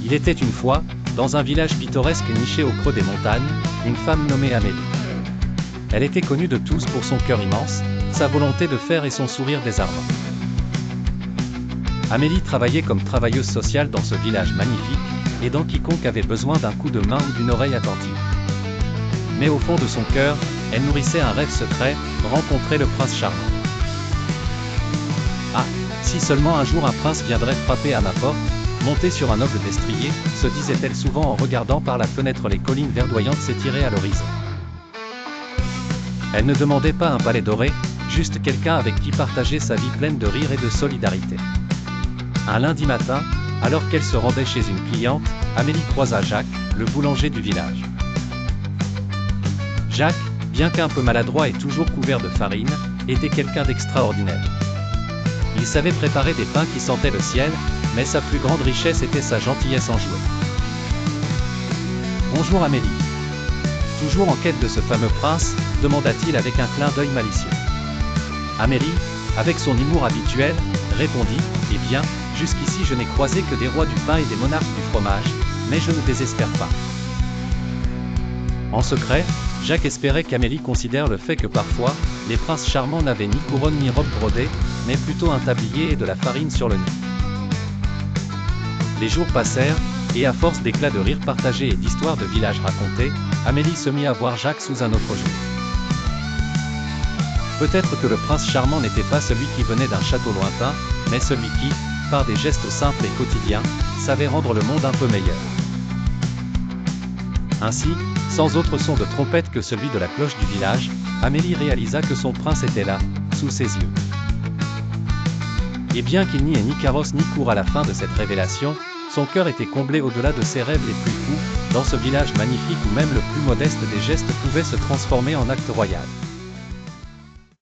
Il était une fois, dans un village pittoresque niché au creux des montagnes, une femme nommée Amélie. Elle était connue de tous pour son cœur immense, sa volonté de faire et son sourire désarmant. Amélie travaillait comme travailleuse sociale dans ce village magnifique, aidant quiconque avait besoin d'un coup de main ou d'une oreille attentive. Mais au fond de son cœur, elle nourrissait un rêve secret, rencontrer le prince charmant. Ah, si seulement un jour un prince viendrait frapper à ma porte, monté sur un noble destrier, se disait-elle souvent en regardant par la fenêtre les collines verdoyantes s'étirer à l'horizon. Elle ne demandait pas un palais doré, juste quelqu'un avec qui partager sa vie pleine de rire et de solidarité. Un lundi matin, alors qu'elle se rendait chez une cliente, Amélie croisa Jacques, le boulanger du village. Jacques, bien qu'un peu maladroit et toujours couvert de farine, était quelqu'un d'extraordinaire. Il savait préparer des pains qui sentaient le ciel, mais sa plus grande richesse était sa gentillesse enjouée. « Bonjour Amélie. » Toujours en quête de ce fameux prince, demanda-t-il avec un clin d'œil malicieux. Amélie, avec son humour habituel, répondit « Eh bien, jusqu'ici je n'ai croisé que des rois du pain et des monarques du fromage, mais je ne désespère pas. » En secret, Jacques espérait qu'Amélie considère le fait que parfois, les princes charmants n'avaient ni couronne ni robe brodée, mais plutôt un tablier et de la farine sur le nez. Les jours passèrent, et à force d'éclats de rire partagés et d'histoires de village racontées, Amélie se mit à voir Jacques sous un autre jour. Peut-être que le prince charmant n'était pas celui qui venait d'un château lointain, mais celui qui, par des gestes simples et quotidiens, savait rendre le monde un peu meilleur. Ainsi, sans autre son de trompette que celui de la cloche du village, Amélie réalisa que son prince était là, sous ses yeux. Et bien qu'il n'y ait ni carrosse ni cour à la fin de cette révélation, son cœur était comblé au-delà de ses rêves les plus fous, dans ce village magnifique où même le plus modeste des gestes pouvait se transformer en acte royal.